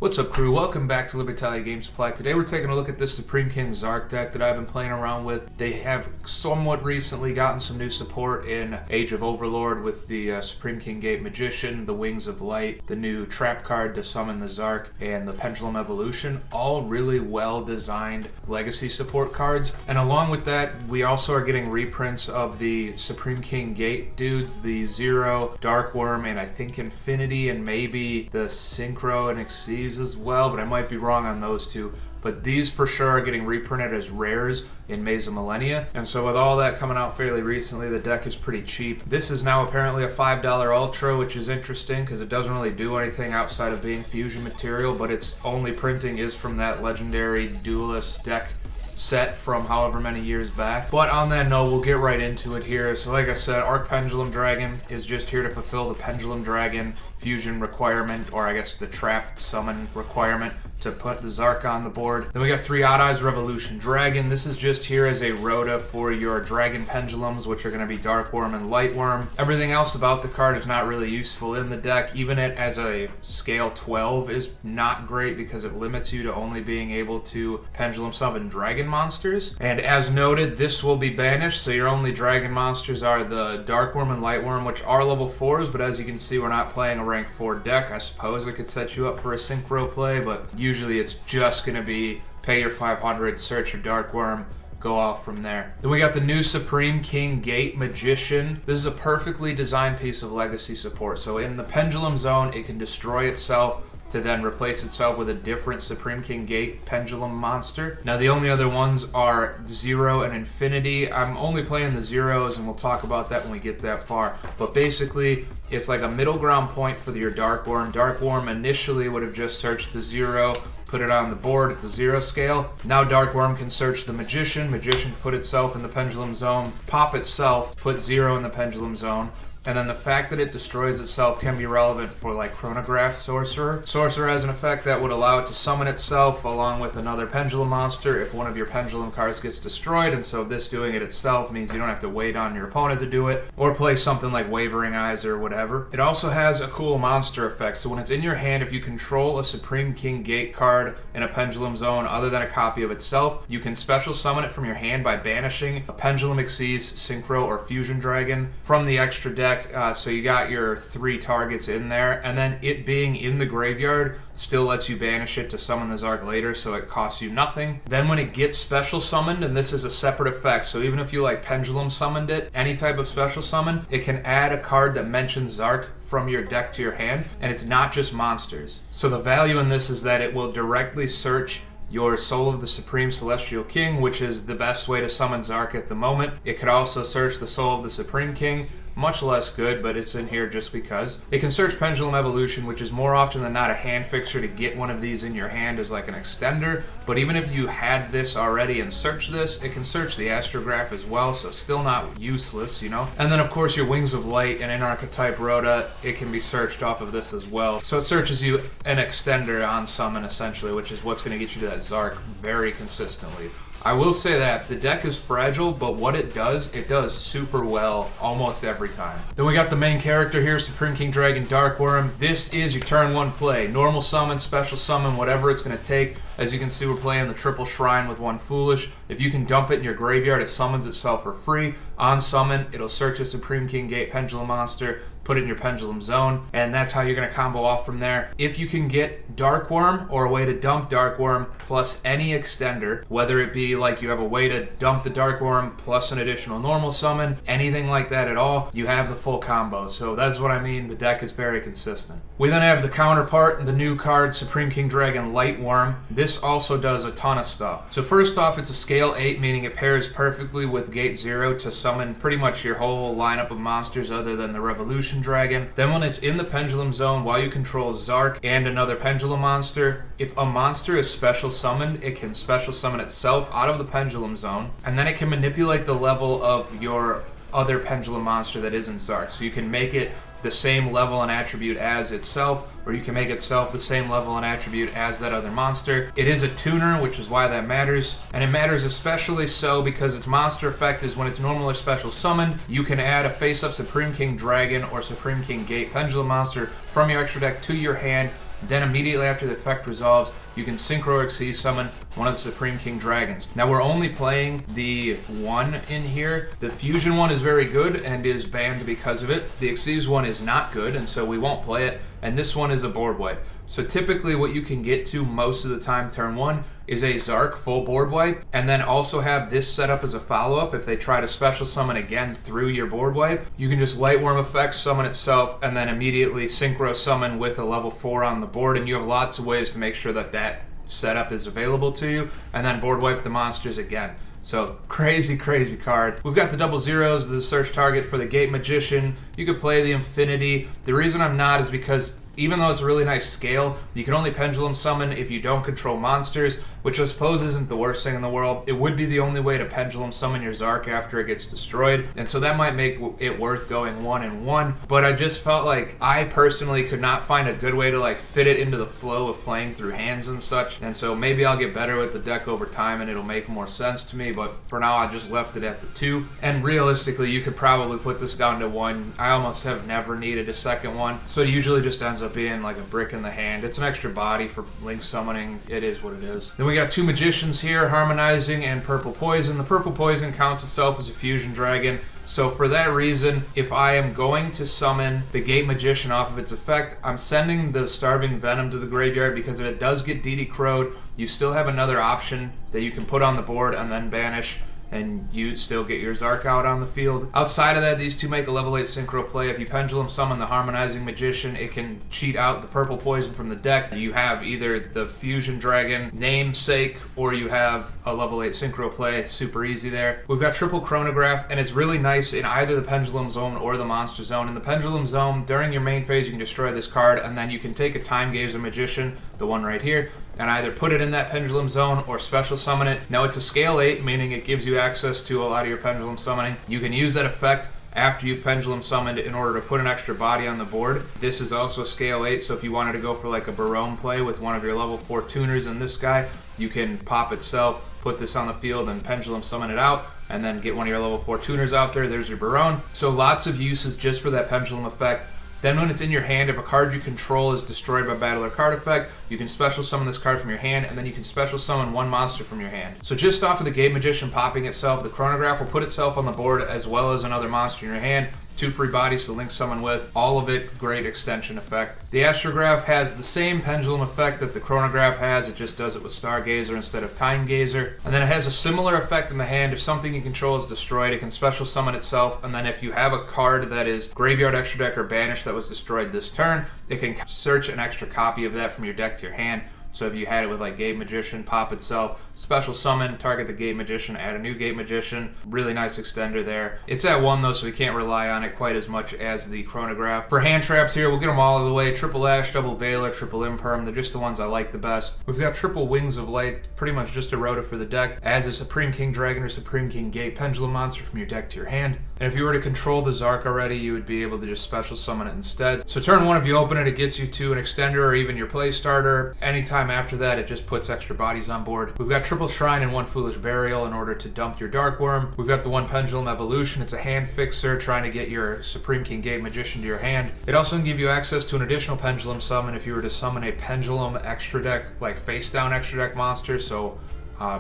What's up, crew? Welcome back to Libertalia Game Supply. Today we're taking a look at this Supreme King Zark deck that I've been playing around with. They have somewhat recently gotten some new support in Age of Overlord with the Supreme King Gate Magician, the Wings of Light, the new trap card to summon the Zark, and the Pendulum Evolution. All really well designed legacy support cards. And along with that, we also are getting reprints of the Supreme King Gate dudes, the Zero, Dark Worm, and I think Infinity, and maybe the Synchro and Exceed as well, but I might be wrong on those two. But these for sure are getting reprinted as rares in Maze of Millennia. And so with all that coming out fairly recently, the deck is pretty cheap. This is now apparently a $5 Ultra, which is interesting because it doesn't really do anything outside of being fusion material, but its only printing is from that legendary Duelist deck set from however many years back. But on that note, we'll get right into it here. So like I said, Arc Pendulum Dragon is just here to fulfill the Pendulum Dragon fusion requirement, or I guess the trap summon requirement to put the Zark on the board. Then we got 3 Odd Eyes Revolution Dragon. This is just here as a rota for your Dragon Pendulums, which are going to be Dark Worm and Light Worm. Everything else about the card is not really useful in the deck. Even it as a scale 12 is not great because it limits you to only being able to Pendulum summon Dragon monsters. And as noted, this will be banished, so your only Dragon monsters are the Dark Worm and Light Worm, which are level 4s, but as you can see, we're not playing a rank 4 deck. I suppose it could set you up for a synchro play, but usually it's just going to be pay your 500, search your Dark Worm, go off from there. Then we got the new Supreme King Gate Magician. This is a perfectly designed piece of legacy support. So in the Pendulum Zone, it can destroy itself to then replace itself with a different Supreme King Gate Pendulum monster. Now the only other ones are Zero and Infinity. I'm only playing the Zeros, and we'll talk about that when we get that far. But basically, it's like a middle ground point for your Dark Worm. Dark Worm initially would have just searched the Zero, put it on the board at the 0 scale. Now Dark Worm can search the Magician. Magician can put itself in the Pendulum Zone, pop itself, put 0 in the Pendulum Zone. And then the fact that it destroys itself can be relevant for like Chronograph Sorcerer. Sorcerer has an effect that would allow it to summon itself along with another Pendulum monster if one of your Pendulum cards gets destroyed, and so this doing it itself means you don't have to wait on your opponent to do it, or play something like Wavering Eyes or whatever. It also has a cool monster effect, so when it's in your hand, if you control a Supreme King Gate card in a Pendulum Zone other than a copy of itself, you can special summon it from your hand by banishing a Pendulum Exceeds, Synchro, or Fusion Dragon from the extra deck. So you got your 3 targets in there, and then it being in the graveyard still lets you banish it to summon the Zark later, so it costs you nothing. Then when it gets special summoned, and this is a separate effect, so even if you like Pendulum summoned it, any type of special summon, it can add a card that mentions Zark from your deck to your hand, and it's not just monsters. So the value in this is that it will directly search your Soul of the Supreme Celestial King, which is the best way to summon Zark at the moment. It could also search the Soul of the Supreme King, much less good, but it's in here just because. It can search Pendulum Evolution, which is more often than not a hand fixer to get one of these in your hand as like an extender, but even if you had this already and search this, it can search the Astrograph as well, so still not useless, you know? And then of course your Wings of Light and in Archetype Rhoda, it can be searched off of this as well. So it searches you an extender on summon essentially, which is what's going to get you to that Zark very consistently. I will say that the deck is fragile, but what it does super well almost every time. Then we got the main character here, Supreme King Dragon Dark Worm. This is your turn 1 play. Normal summon, special summon, whatever it's going to take. As you can see, we're playing the triple shrine with 1 foolish. If you can dump it in your graveyard, it summons itself for free. On summon, it'll search a Supreme King Gate Pendulum monster, put it in your Pendulum Zone, and that's how you're going to combo off from there. If you can get Dark Worm or a way to dump Dark Worm plus any extender, whether it be like you have a way to dump the Dark Worm plus an additional normal summon, anything like that at all, you have the full combo. So that's what I mean, the deck is very consistent. We then have the counterpart, the new card, Supreme King Dragon Light Worm. This also does a ton of stuff. So first off, it's a scale 8, meaning it pairs perfectly with Gate 0 to summon pretty much your whole lineup of monsters other than the Revolution Dragon. Then when it's in the Pendulum Zone, while you control Zark and another Pendulum monster, if a monster is special summoned, it can special summon itself out of the Pendulum Zone, and then it can manipulate the level of your other Pendulum monster that isn't Zark. So you can make it the same level and attribute as itself, or you can make itself the same level and attribute as that other monster. It is a tuner, which is why that matters, and it matters especially so because its monster effect is when it's normal or special summoned, you can add a face-up Supreme King Dragon or Supreme King Gate Pendulum monster from your extra deck to your hand Then immediately after the effect resolves, you can Synchro Xyz summon one of the Supreme King Dragons. Now we're only playing the one in here. The Fusion one is very good and is banned because of it. The Xyz one is not good, and so we won't play it. And this one is a board wipe. So typically what you can get to most of the time turn 1 is a Zark full board wipe, and then also have this set up as a follow-up. If they try to special summon again through your board wipe, you can just Lightworm effect summon itself and then immediately Synchro summon with a level 4 on the board, and you have lots of ways to make sure that that setup is available to you, and then board wipe the monsters again. So crazy, crazy card. We've got the double zeros, the search target for the Gate Magician. You could play the Infinity. The reason I'm not is because even though it's a really nice scale, you can only pendulum summon if you don't control monsters, which I suppose isn't the worst thing in the world. It would be the only way to pendulum summon your Zark after it gets destroyed, and so that might make it worth going 1 and 1, but I just felt like I personally could not find a good way to like fit it into the flow of playing through hands and such, and so maybe I'll get better with the deck over time and it'll make more sense to me, but for now I just left it at the 2, and realistically you could probably put this down to 1. I almost have never needed a second one, so it usually just ends up being like a brick in the hand. It's an extra body for link summoning. It is what it is. Then we got 2 Magicians here, Harmonizing and Purple Poison. The Purple Poison counts itself as a Fusion Dragon, so for that reason, if I am going to summon the Gate Magician off of its effect, I'm sending the Starving Venom to the graveyard, because if it does get DD Crowed, you still have another option that you can put on the board and then banish, and you still get your Zark out on the field. Outside of that, these two make a level 8 synchro play. If you pendulum summon the Harmonizing Magician, it can cheat out the Purple Poison from the deck. You have either the Fusion Dragon namesake, or you have a level 8 synchro play. Super easy there. We've got triple Chronograph, and it's really nice in either the Pendulum Zone or the Monster Zone. In the Pendulum Zone, during your main phase, you can destroy this card, and then you can take a Time Gazer Magician, the one right here, and either put it in that Pendulum Zone or special summon it. Now it's a scale 8, meaning it gives you access to a lot of your pendulum summoning. You can use that effect after you've pendulum summoned in order to put an extra body on the board. This is also scale 8, so if you wanted to go for like a Barone play with one of your level 4 tuners and this guy, you can pop itself, put this on the field and pendulum summon it out, and then get one of your level 4 tuners out there. There's your Barone. So lots of uses just for that pendulum effect. Then when it's in your hand, if a card you control is destroyed by battle or card effect, you can special summon this card from your hand, and then you can special summon one monster from your hand. So just off of the Gate Magician popping itself, the Chronograph will put itself on the board as well as another monster in your hand. 2 free bodies to link summon with. All of it great extension effect. The Astrograph has the same pendulum effect that the Chronograph has. It just does it with Stargazer instead of Time Gazer. And then it has a similar effect in the hand. If something you control is destroyed, it can special summon itself. And then if you have a card that is Graveyard Extra Deck or Banished that was destroyed this turn, it can search an extra copy of that from your deck to your hand. So if you had it with like Gate Magician, pop itself, special summon, target the Gate Magician, add a new Gate Magician. Really nice extender there. It's at 1 though, so we can't rely on it quite as much as the Chronograph. For hand traps here, we'll get them all out of the way. Triple Ash, Double Veiler, Triple Imperm. They're just the ones I like the best. We've got Triple Wings of Light, pretty much just a rota for the deck. Adds a Supreme King Dragon or Supreme King Gate Pendulum monster from your deck to your hand. And if you were to control the Zark already, you would be able to just special summon it instead. So turn 1, if you open it, it gets you to an extender or even your play starter. Anytime after that, it just puts extra bodies on board. We've got Triple Shrine and 1 Foolish Burial in order to dump your Dark Worm. We've got the 1 Pendulum Evolution. It's a hand fixer trying to get your Supreme King Gate Magician to your hand. It also can give you access to an additional Pendulum summon if you were to summon a Pendulum extra deck, like face down extra deck monster. So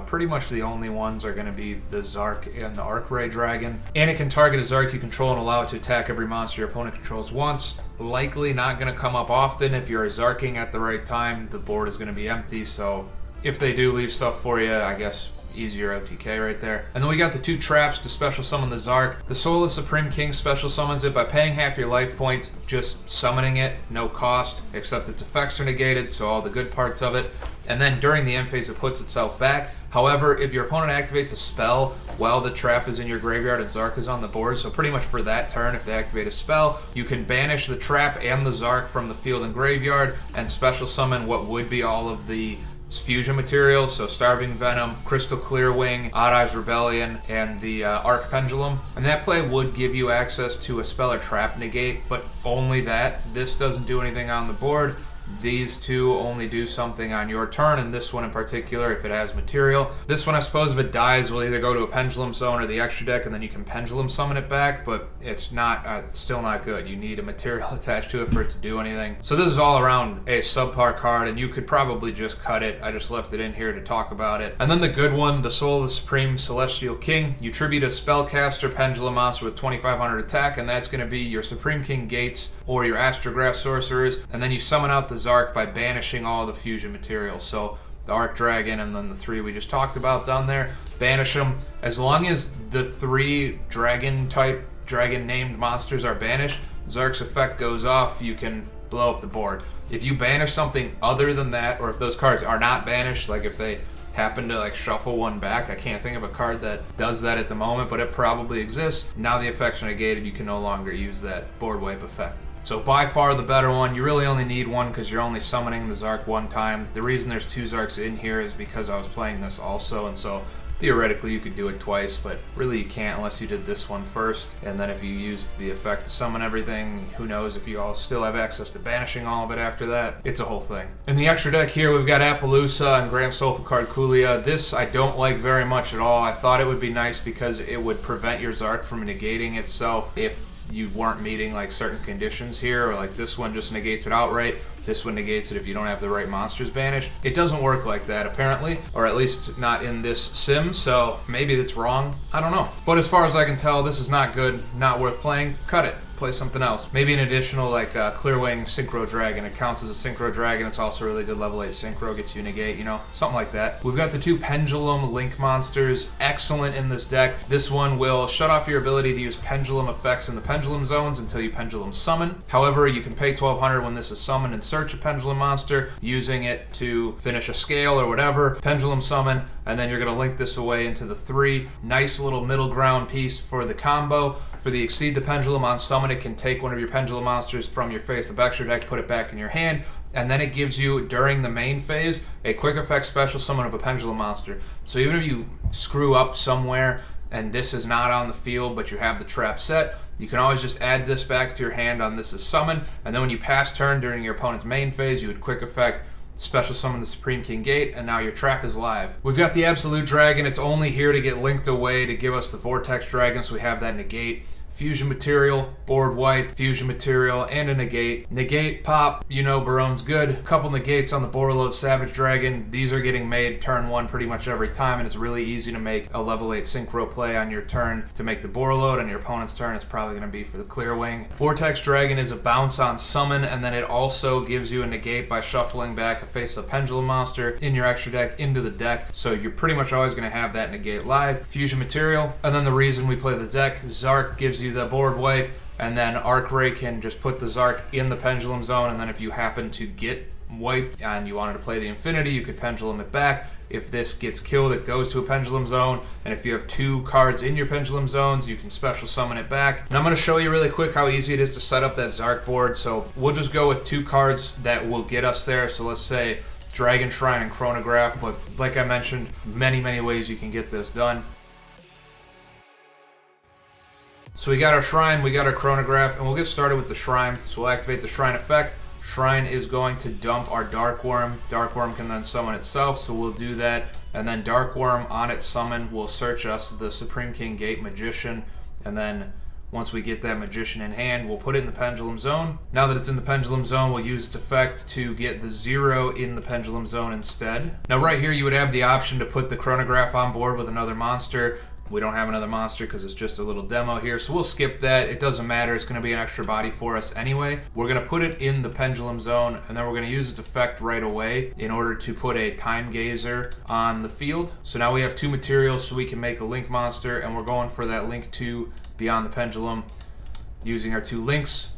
pretty much the only ones are going to be the Zark and the Arcray Dragon. And it can target a Zark you control and allow it to attack every monster your opponent controls once. Likely not going to come up often. If you're Zarking at the right time, the board is going to be empty. So if they do leave stuff for you, I guess easier OTK right there. And then we got the 2 traps to special summon the Zark. The Soulless Supreme King special summons it by paying half your life points, just summoning it, no cost, except its effects are negated, so all the good parts of it. And then during the end phase, it puts itself back. However, if your opponent activates a spell while the trap is in your graveyard and Zark is on the board, so pretty much for that turn, if they activate a spell, you can banish the trap and the Zark from the field and graveyard and special summon what would be all of the fusion materials, so Starving Venom, Crystal Clear Wing, Odd Eyes Rebellion, and the Arc Pendulum. And that play would give you access to a spell or trap negate, but only that. This doesn't do anything on the board. These two only do something on your turn, and this one in particular, if it has material. This one, I suppose, if it dies, will either go to a pendulum zone or the extra deck, and then you can pendulum summon it back, but it's not, it's still not good. You need a material attached to it for it to do anything. So this is all around a subpar card, and you could probably just cut it. I just left it in here to talk about it. And then the good one, the Soul of the Supreme Celestial King. You tribute a spellcaster pendulum monster with 2500 attack, and that's going to be your Supreme King Gates or your Astrograph sorcerers, and then you summon out the Zark by banishing all the fusion materials. So the Arc Dragon and then the 3 we just talked about down there, banish them. As long as the 3 dragon named monsters are banished, Zark's effect goes off, you can blow up the board. If you banish something other than that, or if those cards are not banished, like if they happen to like shuffle one back, I can't think of a card that does that at the moment, but it probably exists. Now the effects are negated, you can no longer use that board wipe effect. So by far the better one. You really only need one because you're only summoning the Zark one time. The reason there's 2 Zarks in here is because I was playing this also, and so theoretically you could do it twice, but really you can't unless you did this one first. And then if you used the effect to summon everything, who knows if you all still have access to banishing all of it after that. It's a whole thing. In the extra deck here, we've got Appaloosa and Grand Sulfur Coolia. This I don't like very much at all. I thought it would be nice because it would prevent your Zark from negating itself if you weren't meeting like certain conditions here, or like this one just negates it outright. This one negates it if you don't have the right monsters banished. It doesn't work like that apparently, or at least not in this sim, so maybe that's wrong. I don't know. But as far as I can tell, this is not good, not worth playing. Cut it. Play something else. Maybe an additional like Clearwing Synchro Dragon. It counts as a Synchro Dragon. It's also really good level 8 Synchro. Gets you negate, you know, something like that. We've got the 2 Pendulum Link monsters. Excellent in this deck. This one will shut off your ability to use Pendulum effects in the Pendulum zones until you Pendulum summon. However, you can pay 1200 when this is summoned and search a Pendulum monster, using it to finish a scale or whatever. Pendulum summon, and then you're going to link this away into the 3. Nice little middle ground piece for the combo. For the Exceed the Pendulum on summon, it can take one of your Pendulum monsters from your face-up extra deck, put it back in your hand, and then it gives you, during the main phase, a quick effect special summon of a Pendulum monster. So even if you screw up somewhere and this is not on the field, but you have the trap set, you can always just add this back to your hand on this is summon, and then when you pass turn during your opponent's main phase, you would quick effect special summon the Supreme King Gate, and now your trap is live. We've got the Absolute Dragon. It's only here to get linked away to give us the Vortex Dragon, so we have that negate. Fusion material, board wipe, fusion material, and a negate. Negate, pop, you know Barone's good. A couple negates on the Boarload Savage Dragon. These are getting made turn 1 pretty much every time, and it's really easy to make a level 8 Synchro play on your turn to make the Boarload. On your opponent's turn, it's probably going to be for the Clearwing. Vortex Dragon is a bounce on summon, and then it also gives you a negate by shuffling back a face-up Pendulum monster in your extra deck into the deck, so you're pretty much always going to have that negate live. Fusion material, and then the reason we play the deck, Zark gives you the board wipe, and then Arcray can just put the Zark in the Pendulum zone, and then if you happen to get wiped and you wanted to play the Infinity, you could Pendulum it back. If this gets killed, it goes to a Pendulum zone, and if you have 2 cards in your Pendulum zones, you can special summon it back. And I'm going to show you really quick how easy it is to set up that Zark board, so we'll just go with 2 cards that will get us there. So let's say Dragon Shrine and Chronograph, but like I mentioned, many ways you can get this done. So we got our Shrine, we got our Chronograph, and we'll get started with the Shrine. So we'll activate the Shrine effect. Shrine is going to dump our Dark Worm. Dark Worm can then summon itself, so we'll do that. And then Dark Worm on its summon will search us the Supreme King Gate Magician, and then once we get that Magician in hand, we'll put it in the Pendulum Zone. Now that it's in the Pendulum Zone, we'll use its effect to get the 0 in the Pendulum Zone instead. Now right here, you would have the option to put the Chronograph on board with another monster. We don't have another monster because it's just a little demo here, so we'll skip that. It doesn't matter. It's going to be an extra body for us anyway. We're going to put it in the Pendulum Zone, and then we're going to use its effect right away in order to put a Time Gazer on the field. So now we have 2 materials, so we can make a Link monster, and we're going for that Link 2 Beyond the Pendulum using our 2 links.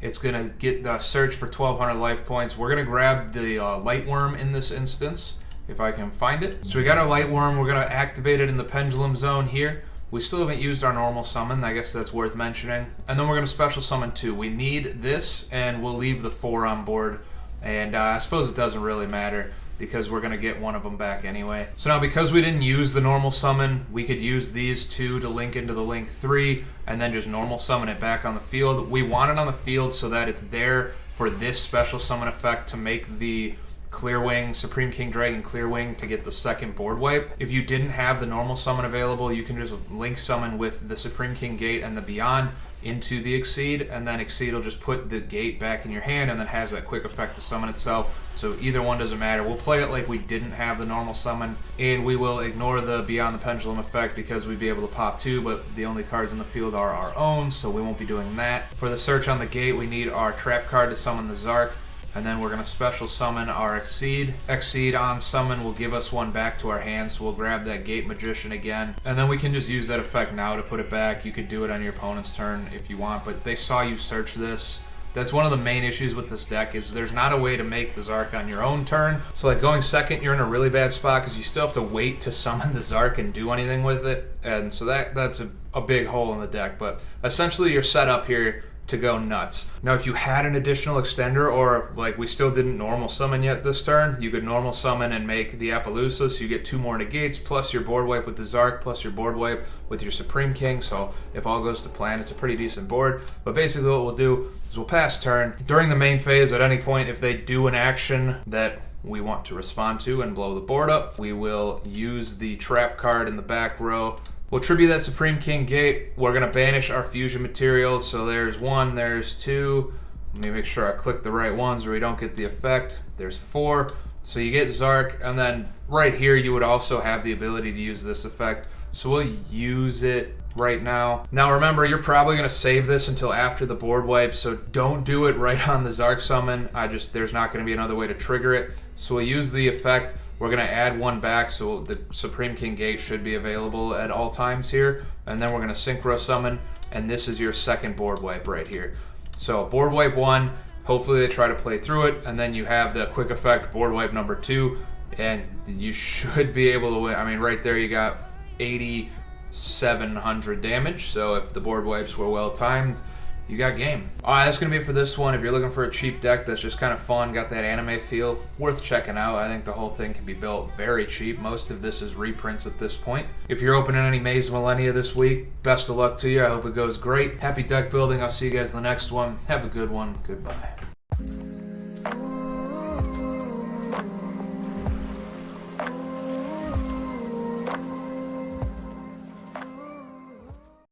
It's going to get the search for 1200 life points. We're going to grab the Light Worm in this instance, if I can find it. So we got our Light Worm. We're going to activate it in the Pendulum Zone here. We still haven't used our normal summon. I guess that's worth mentioning. And then we're going to special summon 2. We need this, and we'll leave the 4 on board. And I suppose it doesn't really matter because we're going to get one of them back anyway. So now because we didn't use the normal summon, we could use these 2 to link into the Link 3 and then just normal summon it back on the field. We want it on the field so that it's there for this special summon effect to make the Clearwing, Supreme King Dragon Clearwing to get the second board wipe. If you didn't have the normal summon available, you can just link summon with the Supreme King Gate and the Beyond into the Exceed, and then Exceed will just put the Gate back in your hand and then has that quick effect to summon itself. So either one doesn't matter. We'll play it like we didn't have the normal summon, and we will ignore the Beyond the Pendulum effect because we'd be able to pop 2, but the only cards in the field are our own, so we won't be doing that. For the search on the Gate, we need our trap card to summon the Zark, and then we're going to special summon our Exceed. Exceed on summon will give us one back to our hand, so we'll grab that Gate Magician again. And then we can just use that effect now to put it back. You could do it on your opponent's turn if you want, but they saw you search this. That's one of the main issues with this deck is there's not a way to make the Zark on your own turn. So like going second, you're in a really bad spot because you still have to wait to summon the Zark and do anything with it. And so that's a big hole in the deck. But essentially you're set up here to go nuts. Now if you had an additional extender, or like we still didn't normal summon yet this turn, you could normal summon and make the Appaloosa, so you get 2 more negates plus your board wipe with the Zark plus your board wipe with your Supreme King. So if all goes to plan, it's a pretty decent board. But basically what we'll do is we'll pass turn. During the main phase, at any point if they do an action that we want to respond to and blow the board up, we will use the trap card in the back row. We'll tribute that Supreme King Gate. We're going to banish our fusion materials. So there's 1, there's 2. Let me make sure I click the right ones or we don't get the effect. There's 4. So you get Zark, and then right here you would also have the ability to use this effect. So we'll use it right now. Now remember, you're probably going to save this until after the board wipe, so don't do it right on the Zark summon. There's not going to be another way to trigger it. So we'll use the effect. We're going to add 1 back, so the Supreme King Gate should be available at all times here. And then we're going to Synchro Summon, and this is your second board wipe right here. So board wipe 1, hopefully they try to play through it, and then you have the quick effect board wipe number 2, and you should be able to win. I mean, right there you got 8,700 damage, so if the board wipes were well timed, you got game. Alright, that's going to be it for this one. If you're looking for a cheap deck that's just kind of fun, got that anime feel, worth checking out. I think the whole thing can be built very cheap. Most of this is reprints at this point. If you're opening any Maze Millennia this week, best of luck to you. I hope it goes great. Happy deck building. I'll see you guys in the next one. Have a good one. Goodbye.